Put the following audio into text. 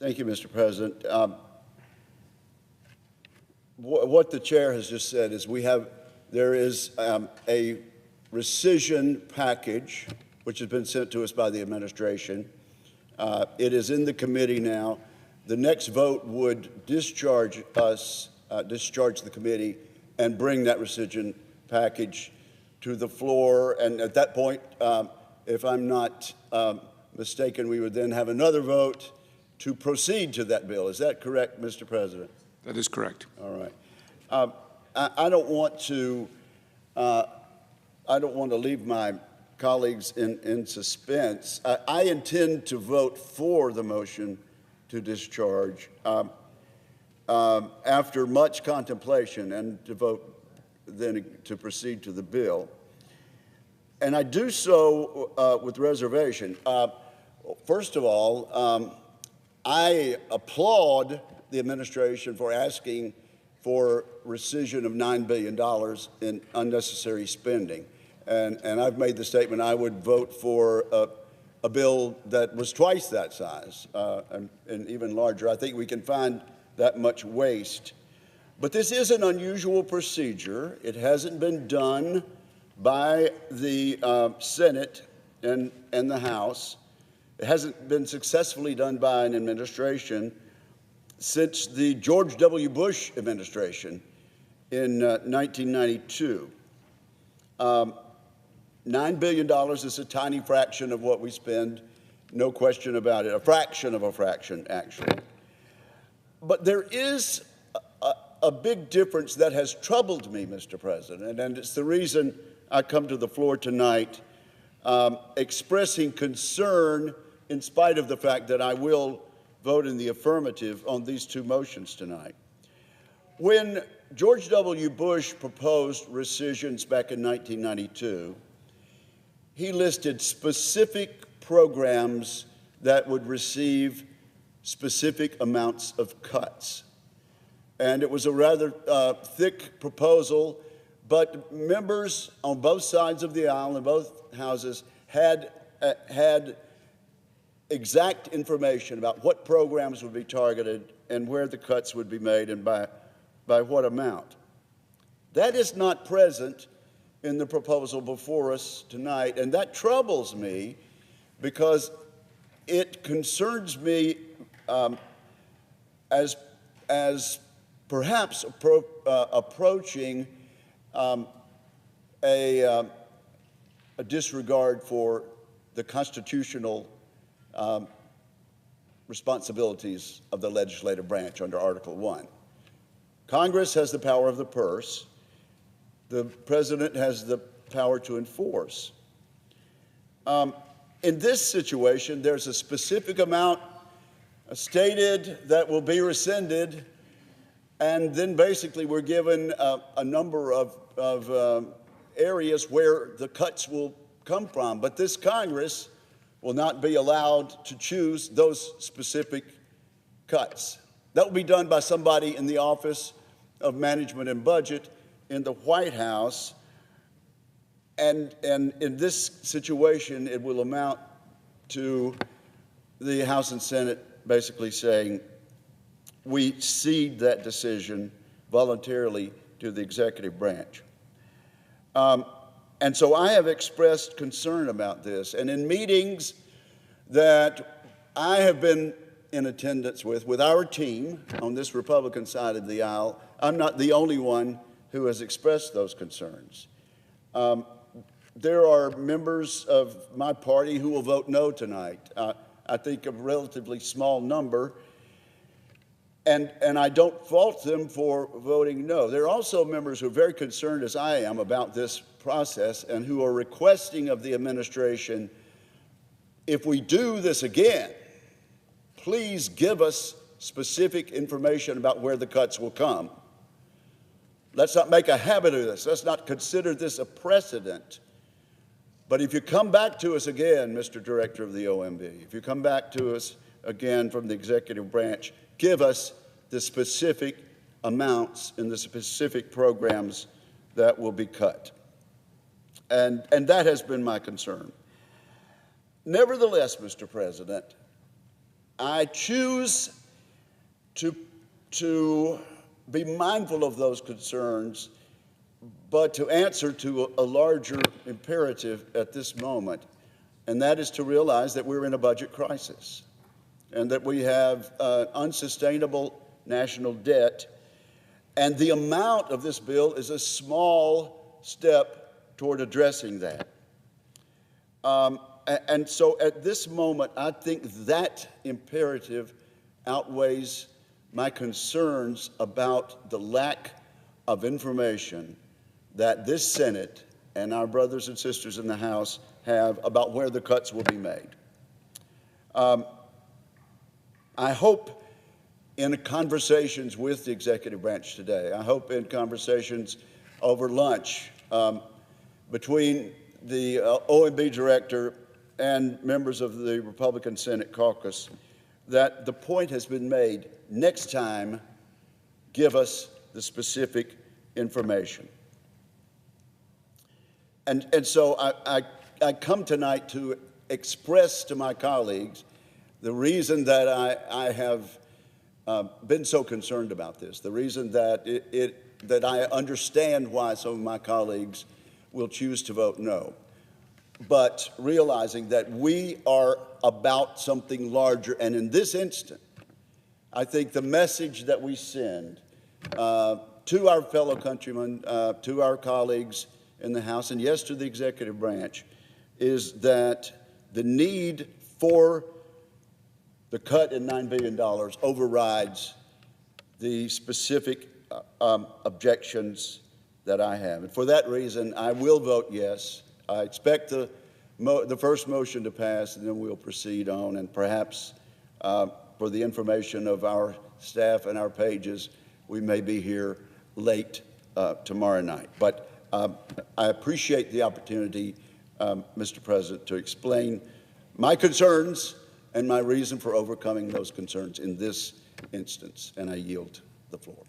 Thank you, Mr. President. What the chair has just said is there is a rescission package which has been sent to us by the administration. It is in the committee now. The next vote would discharge the committee and bring that rescission package to the floor. And at that point, if I'm not mistaken, we would then have another vote to proceed to that bill. Is that correct, Mr. President? That is correct. All right. I don't want to leave my colleagues in suspense. I intend to vote for the motion to discharge after much contemplation, and to vote then to proceed to the bill. And I do so with reservation. First of all, I applaud the administration for asking for rescission of $9 billion in unnecessary spending. And I've made the statement I would vote for a bill that was twice that size and even larger. I think we can find that much waste. But this is an unusual procedure. It hasn't been done by the Senate and the House. It hasn't been successfully done by an administration since the George W. Bush administration in 1992. $9 billion is a tiny fraction of what we spend, no question about it, a fraction of a fraction, actually. But there is a big difference that has troubled me, Mr. President, and it's the reason I come to the floor tonight expressing concern in spite of the fact that I will vote in the affirmative on these two motions tonight. When George W. Bush proposed rescissions back in 1992, he listed specific programs that would receive specific amounts of cuts. And it was a rather thick proposal, but members on both sides of the aisle in both houses had exact information about what programs would be targeted and where the cuts would be made and by what amount. That is not present in the proposal before us tonight, and that troubles me because it concerns me as perhaps approaching a disregard for the constitutional responsibilities of the legislative branch under Article 1. Congress has the power of the purse. The president has the power to enforce. In this situation, there's a specific amount stated that will be rescinded, and then basically we're given a number of areas where the cuts will come from. But this Congress will not be allowed to choose those specific cuts. That will be done by somebody in the Office of Management and Budget in the White House. And in this situation, it will amount to the House and Senate basically saying, we cede that decision voluntarily to the executive branch. And so I have expressed concern about this. And in meetings that I have been in attendance with our team on this Republican side of the aisle, I'm not the only one who has expressed those concerns. There are members of my party who will vote no tonight. I think a relatively small number. And I don't fault them for voting no. There are also members who are very concerned, as I am, about this process and who are requesting of the administration, if we do this again, please give us specific information about where the cuts will come. Let's not make a habit of this. Let's not consider this a precedent. But if you come back to us again, Mr. Director of the OMB, if you come back to us again from the executive branch, give us the specific amounts and the specific programs that will be cut. And that has been my concern. Nevertheless, Mr. President, I choose to be mindful of those concerns, but to answer to a larger imperative at this moment, and that is to realize that we're in a budget crisis and that we have unsustainable national debt, and the amount of this bill is a small step toward addressing that. And so at this moment, I think that imperative outweighs my concerns about the lack of information that this Senate and our brothers and sisters in the House have about where the cuts will be made. I hope in conversations with the executive branch today, I hope in conversations over lunch between the OMB director and members of the Republican Senate caucus, that the point has been made: next time, give us the specific information. And so I come tonight to express to my colleagues the reason that I have been so concerned about this, the reason that that I understand why some of my colleagues will choose to vote no, but realizing that we are about something larger. And in this instant, I think the message that we send to our fellow countrymen, to our colleagues in the House, and yes, to the executive branch, is that the need for the cut in $9 billion overrides the specific objections that I have. And for that reason, I will vote yes. I expect the first motion to pass, and then we'll proceed on, and perhaps for the information of our staff and our pages, we may be here late tomorrow night. But I appreciate the opportunity, Mr. President, to explain my concerns and my reason for overcoming those concerns in this instance, and I yield the floor.